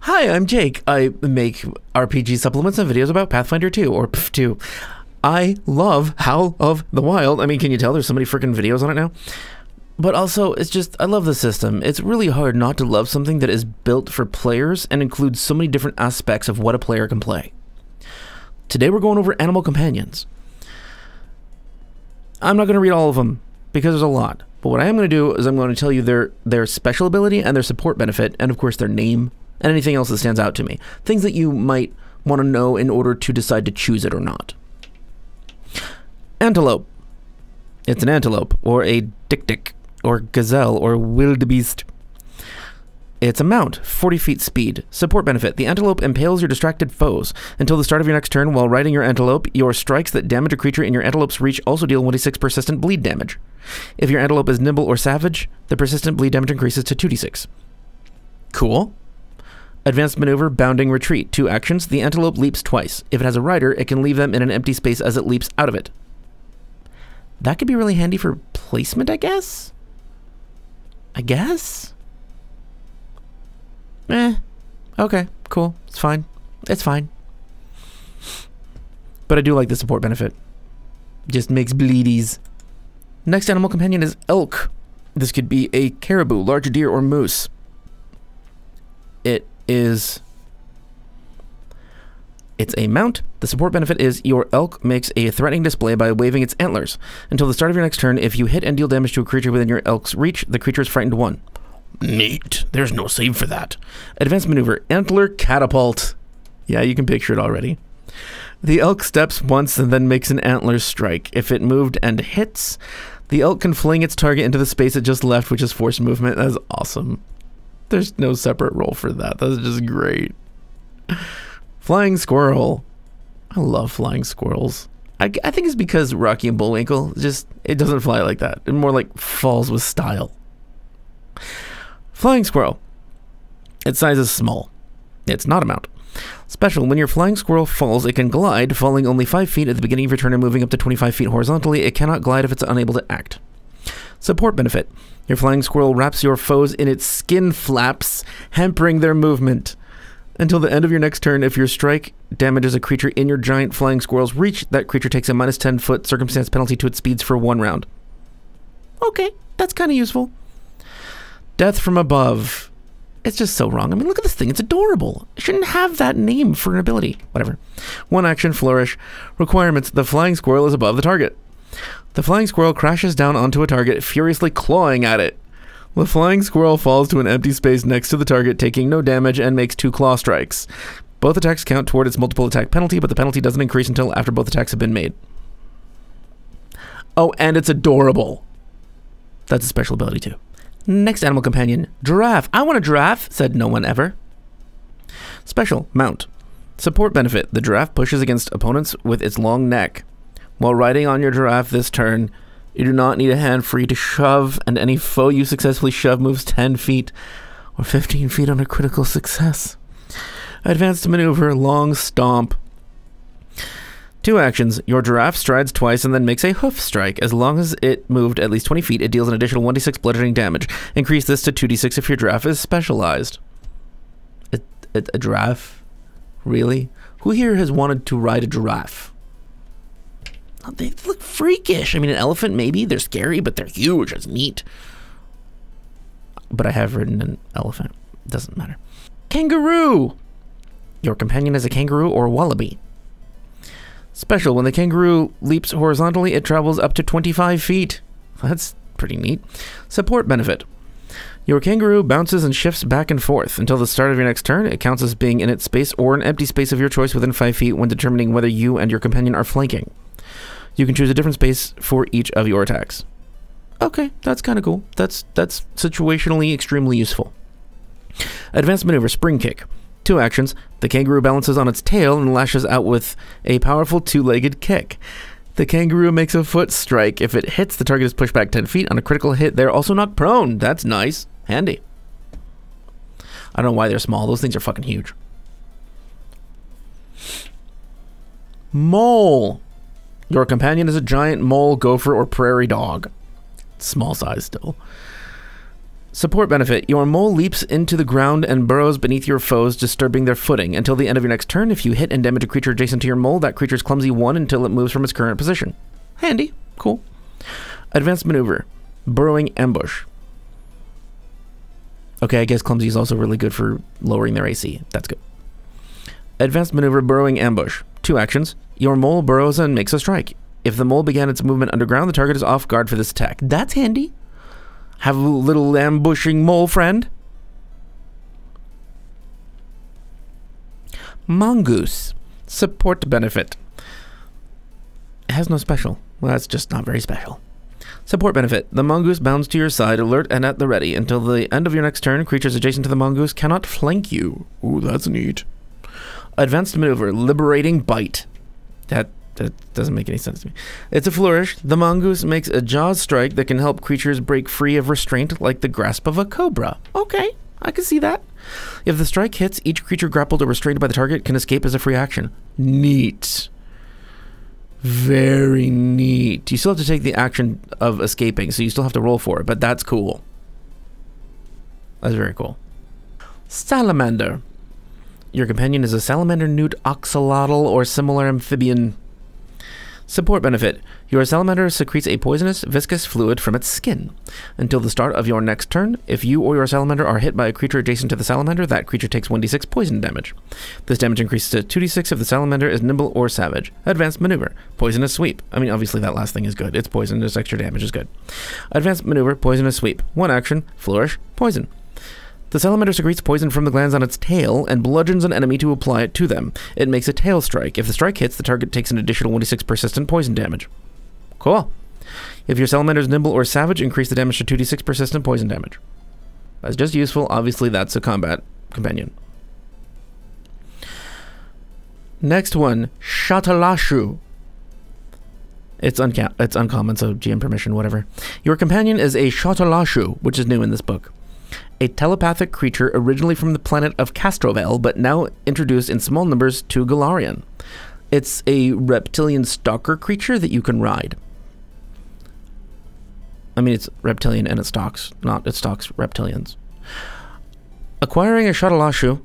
Hi, I'm Jake. I make RPG supplements and videos about Pathfinder 2, or PF2. I love Howl of the Wild. I mean, can you tell there's so many freaking videos on it now? But also, it's just, I love the system. It's really hard not to love something that is built for players and includes so many different aspects of what a player can play. Today we're going over animal companions. I'm not going to read all of them, because there's a lot. But what I am going to do is I'm going to tell you their special ability and their support benefit, and of course their name, and anything else that stands out to me. Things that you might want to know in order to decide to choose it or not. Antelope. It's an antelope, or a dik-dik, or gazelle, or wildebeest. It's a mount, 40 feet speed. Support benefit. The antelope impales your distracted foes. Until the start of your next turn, while riding your antelope, your strikes that damage a creature in your antelope's reach also deal 1d6 persistent bleed damage. If your antelope is nimble or savage, the persistent bleed damage increases to 2d6. Cool. Advanced maneuver, bounding retreat. 2 actions. The antelope leaps twice. If it has a rider, it can leave them in an empty space as it leaps out of it. That could be really handy for placement, I guess? Okay, cool. It's fine. It's fine. But I do like the support benefit. Just makes bleedies. Next animal companion is elk. This could be a caribou, large deer, or moose. It's a mount. The support benefit is your elk makes a threatening display by waving its antlers. Until the start of your next turn, if you hit and deal damage to a creature within your elk's reach, the creature is frightened 1. Neat. There's no save for that. Advanced maneuver, antler catapult. Yeah, you can picture it already. The elk steps once and then makes an antler strike. If it moved and hits, the elk can fling its target into the space it just left, which is forced movement. That's awesome. There's no separate roll for that. That's just great. Flying Squirrel. I love flying squirrels. I think it's because Rocky and Bullwinkle, it doesn't fly like that. It more like falls with style. Flying Squirrel. Its size is small. It's not a mount. Special, when your flying squirrel falls, it can glide, falling only 5 feet at the beginning of your turn and moving up to 25 feet horizontally. It cannot glide if it's unable to act. Support benefit. Your flying squirrel wraps your foes in its skin flaps, hampering their movement. Until the end of your next turn, if your strike damages a creature in your giant flying squirrel's reach, that creature takes a -10 foot circumstance penalty to its speeds for 1 round. Okay, that's kind of useful. Death from above. It's just so wrong. I mean, look at this thing. It's adorable. It shouldn't have that name for an ability. Whatever. 1 action, flourish. Requirements. The flying squirrel is above the target. The flying squirrel crashes down onto a target, furiously clawing at it. The flying squirrel falls to an empty space next to the target, taking no damage, and makes 2 claw strikes. Both attacks count toward its multiple attack penalty, but the penalty doesn't increase until after both attacks have been made. Oh, and it's adorable. That's a special ability, too. Next animal companion, giraffe. I want a giraffe, said no one ever. Special, mount. Support benefit. The giraffe pushes against opponents with its long neck. While riding on your giraffe this turn, you do not need a hand free to shove, and any foe you successfully shove moves 10 feet or 15 feet on a critical success. Advanced maneuver, long stomp. 2 actions. Your giraffe strides twice and then makes a hoof strike. As long as it moved at least 20 feet, it deals an additional 1d6 bludgeoning damage. Increase this to 2d6 if your giraffe is specialized. A giraffe? Really? Who here has wanted to ride a giraffe? They look freakish. I mean, an elephant maybe. They're scary, but they're huge. It's neat. But I have ridden an elephant. Doesn't matter. Kangaroo! Your companion is a kangaroo or wallaby. Special, when the kangaroo leaps horizontally, it travels up to 25 feet. That's pretty neat. Support benefit. Your kangaroo bounces and shifts back and forth. Until the start of your next turn, it counts as being in its space or an empty space of your choice within 5 feet when determining whether you and your companion are flanking. You can choose a different space for each of your attacks. Okay, that's kind of cool. That's situationally extremely useful. Advanced maneuver, spring kick. 2 actions. The kangaroo balances on its tail and lashes out with a powerful 2-legged kick. The kangaroo makes a foot strike. If it hits, the target is pushed back 10 feet. On a critical hit, they're also knocked prone. That's nice. Handy. I don't know why they're small. Those things are fucking huge. Mole. Your companion is a giant mole, gopher, or prairie dog. Small size still. Support benefit. Your mole leaps into the ground and burrows beneath your foes, disturbing their footing. Until the end of your next turn, if you hit and damage a creature adjacent to your mole, that creature's clumsy 1 until it moves from its current position. Handy. Cool. Advanced maneuver. Burrowing ambush. Okay, I guess clumsy is also really good for lowering their AC. That's good. Advanced maneuver. Burrowing ambush. 2 actions. Your mole burrows and makes a strike. If the mole began its movement underground, the target is off guard for this attack. That's handy. Have a little ambushing mole friend. Mongoose. Support benefit. It has no special. Well, that's just not very special. Support benefit. The mongoose bounds to your side, alert and at the ready. Until the end of your next turn, creatures adjacent to the mongoose cannot flank you. Ooh, that's neat. Advanced maneuver. Liberating bite. That doesn't make any sense to me. It's a flourish. The mongoose makes a jaws strike that can help creatures break free of restraint like the grasp of a cobra. Okay, I can see that. If the strike hits, each creature grappled or restrained by the target can escape as a free action. Neat. Very neat. You still have to take the action of escaping, so you still have to roll for it, but that's cool. That's very cool. Salamander. Your companion is a salamander, newt, axolotl, or similar amphibian. Support benefit. Your salamander secretes a poisonous, viscous fluid from its skin. Until the start of your next turn, if you or your salamander are hit by a creature adjacent to the salamander, that creature takes 1d6 poison damage. This damage increases to 2d6 if the salamander is nimble or savage. Advanced maneuver. Poisonous sweep. I mean, obviously that last thing is good. It's poison, this extra damage is good. Advanced maneuver. Poisonous sweep. 1 action. Flourish. Poison. The salamander secretes poison from the glands on its tail and bludgeons an enemy to apply it to them. It makes a tail strike. If the strike hits, the target takes an additional 1d6 persistent poison damage. Cool. If your salamander is nimble or savage, increase the damage to 2d6 persistent poison damage. That's just useful. Obviously, that's a combat companion. Next one, Shatalashu. It's uncommon, so GM permission, whatever. Your companion is a Shatalashu, which is new in this book. A telepathic creature originally from the planet of Castrovel, but now introduced in small numbers to Galarian. It's a reptilian stalker creature that you can ride. I mean, it's reptilian and it stalks reptilians. Acquiring a Shatalashu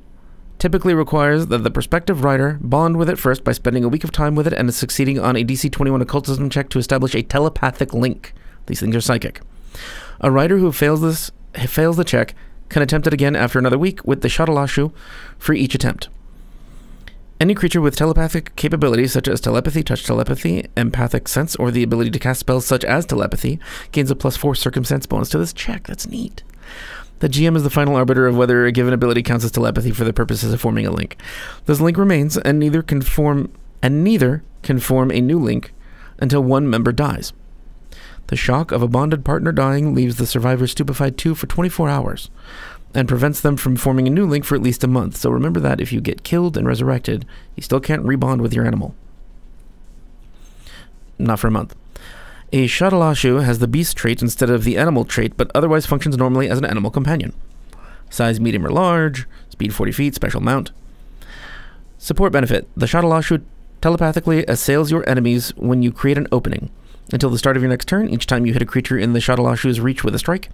typically requires that the prospective rider bond with it first by spending a week of time with it and is succeeding on a DC 21 occultism check to establish a telepathic link. These things are psychic. A rider who fails the check can attempt it again after another week with the Shatalashu for each attempt. Any creature with telepathic capabilities such as telepathy, touch telepathy, empathic sense, or the ability to cast spells such as telepathy gains a +4 circumstance bonus to this check. That's neat. The GM is the final arbiter of whether a given ability counts as telepathy for the purposes of forming a link. This link remains, and neither can form a new link until one member dies. The shock of a bonded partner dying leaves the survivor stupefied too for 24 hours and prevents them from forming a new link for at least a month. So remember that if you get killed and resurrected, you still can't rebond with your animal. Not for a month. A Shatalashu has the beast trait instead of the animal trait, but otherwise functions normally as an animal companion. Size medium or large, speed 40 feet, special mount. Support benefit. The Shatalashu telepathically assails your enemies when you create an opening. Until the start of your next turn, each time you hit a creature in the Shatalashu's reach with a strike,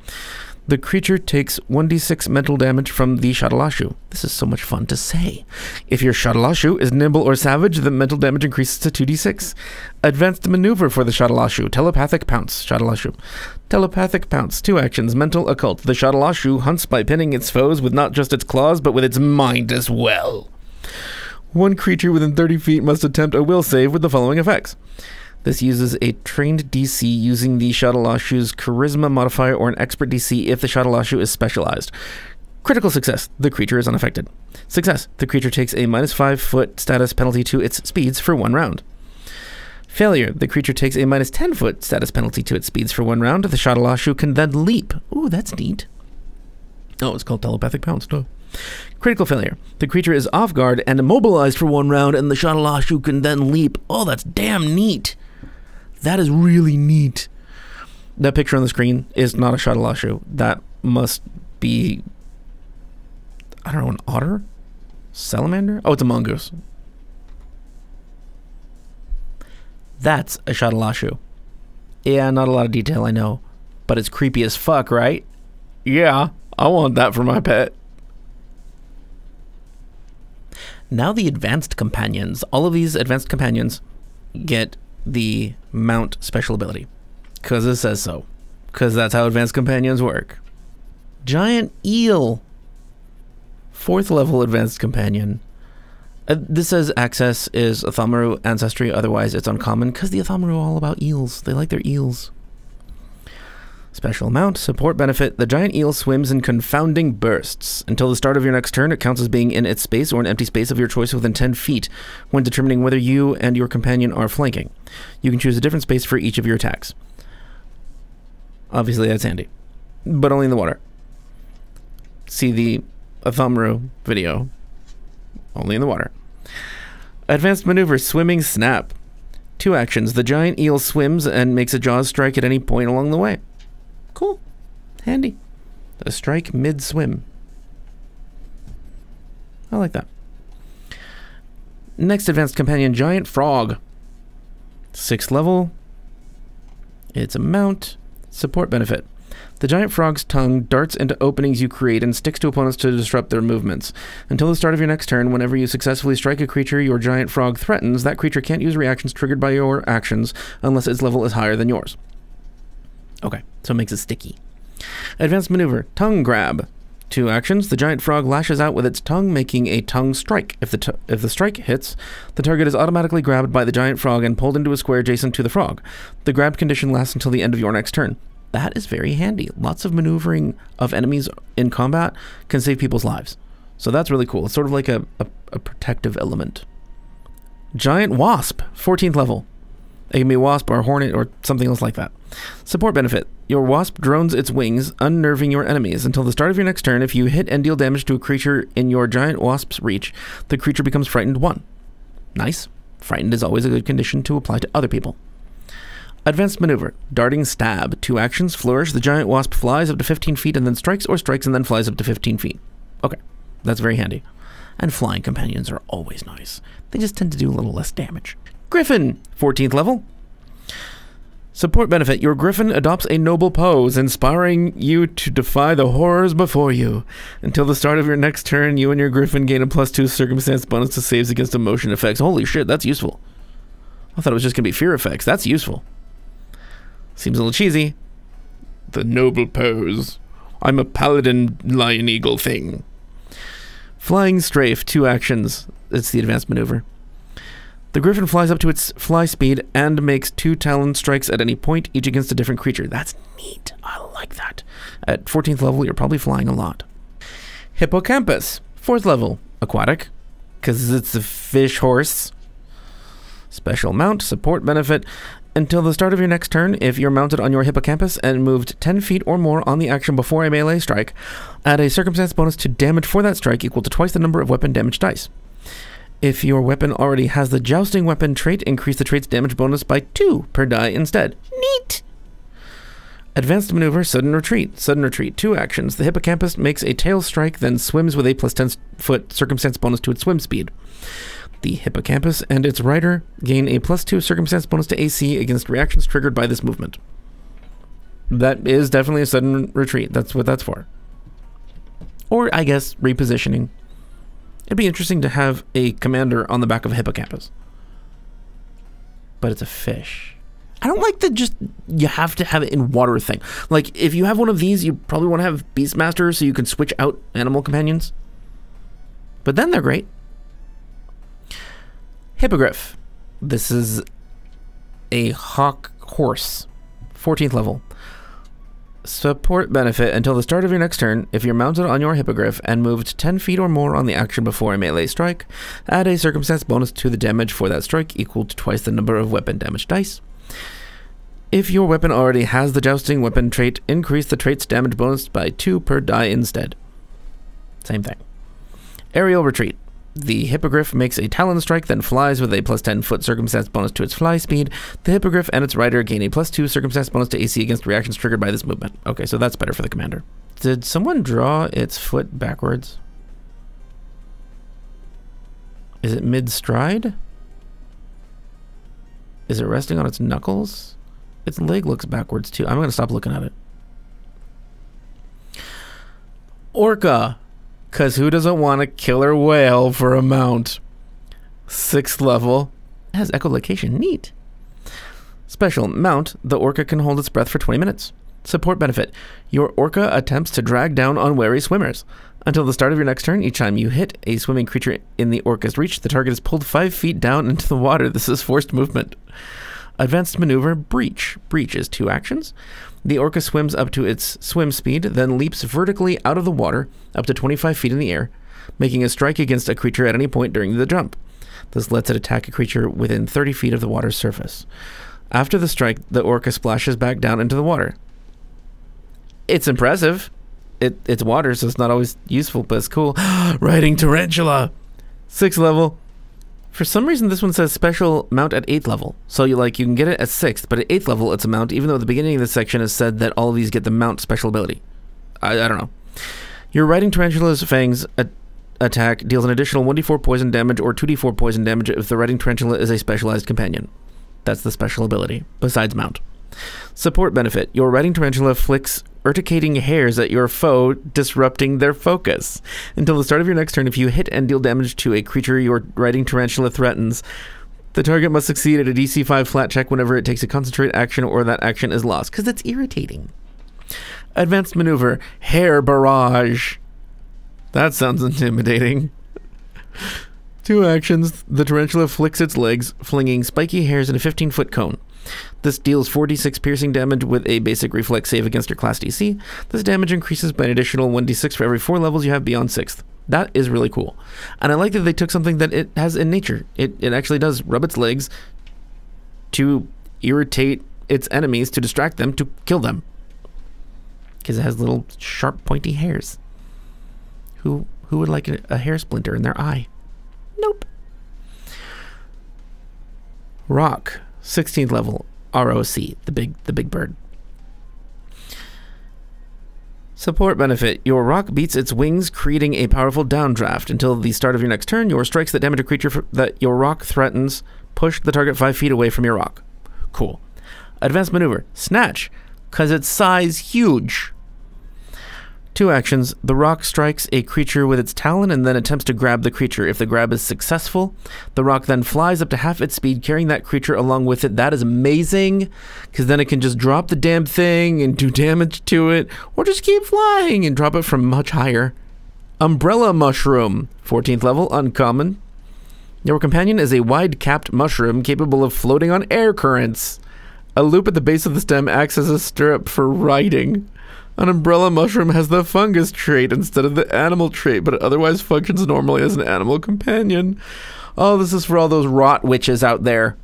the creature takes 1d6 mental damage from the Shatalashu. This is so much fun to say. If your Shatalashu is nimble or savage, the mental damage increases to 2d6. Advanced maneuver for the Shatalashu. Telepathic pounce. Shatalashu. Telepathic pounce. 2 actions. Mental occult. The Shatalashu hunts by pinning its foes with not just its claws, but with its mind as well. One creature within 30 feet must attempt a will save with the following effects. This uses a trained DC using the Shatalashu's charisma modifier or an expert DC if the Shatalashu is specialized. Critical success. The creature is unaffected. Success. The creature takes a -5 foot status penalty to its speeds for 1 round. Failure. The creature takes a -10 foot status penalty to its speeds for 1 round. The Shatalashu can then leap. Ooh, that's neat. Oh, it's called telepathic pounce. No. Critical failure. The creature is off guard and immobilized for 1 round, and the Shatalashu can then leap. Oh, that's damn neat. That is really neat. That picture on the screen is not a Shatalashu. That must be, I don't know, an otter? Salamander? Oh, it's a mongoose. That's a Shatalashu. Yeah, not a lot of detail, I know. But it's creepy as fuck, right? Yeah, I want that for my pet. Now the advanced companions. All of these advanced companions get the mount special ability. Because it says so. Because that's how advanced companions work. Giant eel. 4th level advanced companion. This says access is Ethamaru ancestry, otherwise it's uncommon, because the Ethamaru are all about eels. They like their eels. Special mount, support benefit. The giant eel swims in confounding bursts. Until the start of your next turn, it counts as being in its space or an empty space of your choice within 10 feet when determining whether you and your companion are flanking. You can choose a different space for each of your attacks. Obviously, that's handy, but only in the water. See the Ethamaru video. Only in the water. Advanced maneuver, swimming snap. 2 actions. The giant eel swims and makes a jaws strike at any point along the way. Cool. Handy. A strike mid-swim. I like that. Next advanced companion, giant frog. 6th level. It's a mount. Support benefit. The giant frog's tongue darts into openings you create and sticks to opponents to disrupt their movements. Until the start of your next turn, whenever you successfully strike a creature your giant frog threatens, that creature can't use reactions triggered by your actions unless its level is higher than yours. Okay, so it makes it sticky. Advanced maneuver, tongue grab. 2 actions. The giant frog lashes out with its tongue, making a tongue strike. If the strike hits, the target is automatically grabbed by the giant frog and pulled into a square adjacent to the frog. The grab condition lasts until the end of your next turn. That is very handy. Lots of maneuvering of enemies in combat can save people's lives. So that's really cool. It's sort of like a protective element. Giant wasp, 14th level. It can be a wasp or a hornet or something else like that. Support benefit. Your wasp drones its wings, unnerving your enemies. Until the start of your next turn, if you hit and deal damage to a creature in your giant wasp's reach, the creature becomes frightened 1. Nice. Frightened is always a good condition to apply to other people. Advanced maneuver. Darting stab. 2 actions. Flourish. The giant wasp flies up to 15 feet and then strikes, or strikes and then flies up to 15 feet. Okay. That's very handy. And flying companions are always nice. They just tend to do a little less damage. Griffin, 14th level. Support benefit. Your griffin adopts a noble pose, inspiring you to defy the horrors before you. Until the start of your next turn, you and your griffin gain a +2 circumstance bonus to saves against emotion effects. Holy shit, that's useful. I thought it was just going to be fear effects. That's useful. Seems a little cheesy. The noble pose. I'm a paladin lion eagle thing. Flying strafe, 2 actions. It's the advanced maneuver. The griffin flies up to its fly speed and makes 2 talon strikes at any point, each against a different creature. That's neat. I like that. At 14th level, you're probably flying a lot. Hippocampus, 4th level. Aquatic, because it's a fish horse. Special mount, support benefit. Until the start of your next turn, if you're mounted on your hippocampus and moved 10 feet or more on the action before a melee strike, add a circumstance bonus to damage for that strike equal to twice the number of weapon damage dice. If your weapon already has the jousting weapon trait, increase the trait's damage bonus by 2 per die instead. Neat! Advanced maneuver, sudden retreat. Sudden retreat, 2 actions. The hippocampus makes a tail strike, then swims with a +10 foot circumstance bonus to its swim speed. The hippocampus and its rider gain a +2 circumstance bonus to AC against reactions triggered by this movement. That is definitely a sudden retreat. That's what that's for. Or, I guess, repositioning. It'd be interesting to have a commander on the back of a hippocampus. But it's a fish. I don't like the just, you have to have it in water thing. Like, if you have one of these, you probably want to have Beastmaster so you can switch out animal companions. But then they're great. Hippogriff. This is a hawk horse. 14th level. Support benefit. Until the start of your next turn, if you're mounted on your hippogriff and moved 10 feet or more on the action before a melee strike, add a circumstance bonus to the damage for that strike equal to twice the number of weapon damage dice. If your weapon already has the jousting weapon trait, increase the trait's damage bonus by 2 per die instead. Same thing. Aerial retreat. The hippogriff makes a talon strike, then flies with a +10 foot circumstance bonus to its fly speed. The hippogriff and its rider gain a +2 circumstance bonus to AC against reactions triggered by this movement. Okay, so that's better for the commander. Did someone draw its foot backwards? Is it mid-stride? Is it resting on its knuckles? Its leg looks backwards too. I'm going to stop looking at it. Orca, because who doesn't want a killer whale for a mount? 6th level. It has echolocation. Neat. Special mount. The orca can hold its breath for 20 minutes. Support benefit. Your orca attempts to drag down unwary swimmers. Until the start of your next turn, each time you hit a swimming creature in the orca's reach, the target is pulled 5 feet down into the water. This is forced movement. Advanced maneuver. Breach. Breach is 2 actions. The orca swims up to its swim speed, then leaps vertically out of the water up to 25 feet in the air, making a strike against a creature at any point during the jump. This lets it attack a creature within 30 feet of the water's surface. After the strike, the orca splashes back down into the water. It's impressive. It's water, so it's not always useful, but it's cool. Riding Tarantula! 6th level. For some reason, this one says special mount at 8th level. So you can get it at 6th, but at 8th level, it's a mount, even though at the beginning of the section has said that all of these get the mount special ability. I don't know. Your Riding Tarantula's Fangs attack deals an additional 1d4 poison damage or 2d4 poison damage if the Riding Tarantula is a specialized companion. That's the special ability, besides mount. Support benefit. Your Riding Tarantula flicks urticating hairs at your foe, disrupting their focus. Until the start of your next turn, if you hit and deal damage to a creature your Riding Tarantula threatens, the target must succeed at a DC 5 flat check whenever it takes a concentrate action or that action is lost, because it's irritating. Advanced maneuver. Hair barrage. That sounds intimidating. 2 actions. The tarantula flicks its legs, flinging spiky hairs in a 15-foot cone. This deals 4d6 piercing damage with a basic reflex save against your class DC. This damage increases by an additional 1d6 for every 4 levels you have beyond 6th. That is really cool. And I like that they took something that it has in nature. It actually does rub its legs to irritate its enemies, to distract them, to kill them. Because it has little sharp pointy hairs. Who would like a hair splinter in their eye? Nope. Rock. 16th level, ROC, the big bird. Support benefit. Your rock beats its wings, creating a powerful downdraft. Until the start of your next turn, your strikes that damage a creature that your rock threatens push the target 5 feet away from your rock. Cool. Advanced maneuver. Snatch, because its size huge. 2 actions. The rock strikes a creature with its talon and then attempts to grab the creature. If the grab is successful, the rock then flies up to half its speed, carrying that creature along with it. That is amazing, because then it can just drop the damn thing and do damage to it, or just keep flying and drop it from much higher. Umbrella mushroom. 14th level, uncommon. Your companion is a wide-capped mushroom capable of floating on air currents. A loop at the base of the stem acts as a stirrup for riding. An umbrella mushroom has the fungus trait instead of the animal trait, but it otherwise functions normally as an animal companion. Oh, this is for all those rot witches out there.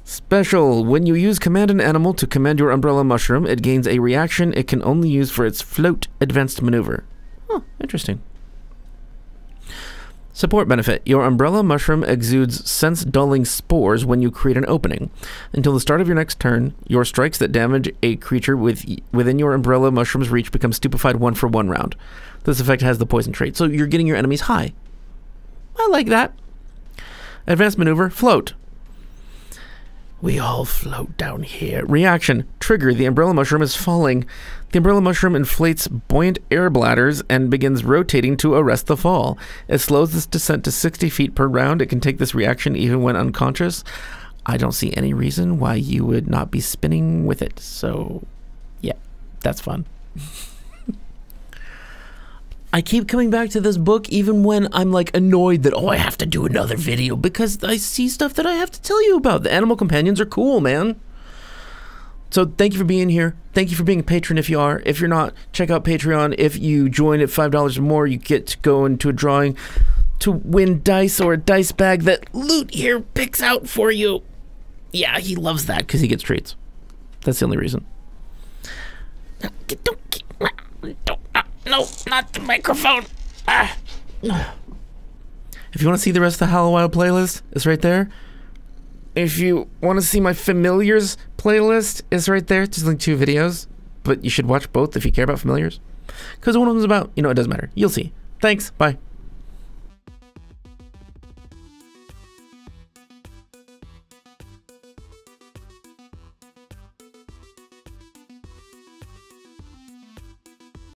Special. When you use command an animal to command your umbrella mushroom, it gains a reaction it can only use for its float advanced maneuver. Oh, interesting. Support benefit. Your umbrella mushroom exudes sense-dulling spores when you create an opening. Until the start of your next turn, your strikes that damage a creature within your umbrella mushroom's reach become stupefied 1 for 1 round. This effect has the poison trait, so you're getting your enemies high. I like that. Advanced maneuver. Float. We all float down here. Reaction. Trigger. The umbrella mushroom is falling. The umbrella mushroom inflates buoyant air bladders and begins rotating to arrest the fall. It slows this descent to 60 feet per round. It can take this reaction even when unconscious. I don't see any reason why you would not be spinning with it. So, yeah, that's fun. I keep coming back to this book even when I'm like annoyed that, oh, I have to do another video, because I see stuff that I have to tell you about. The animal companions are cool, man. So thank you for being here. Thank you for being a patron if you are. If you're not, check out Patreon. If you join at $5 or more, you get to go into a drawing to win dice or a dice bag that Loot here picks out for you. Yeah, he loves that because he gets treats. That's the only reason. No, not the microphone. If you want to see the rest of the Howl playlist, it's right there. If you want to see my Familiars playlist, it's right there. There's like 2 videos, but you should watch both if you care about Familiars. Because one of them's about, it doesn't matter. You'll see. Thanks. Bye.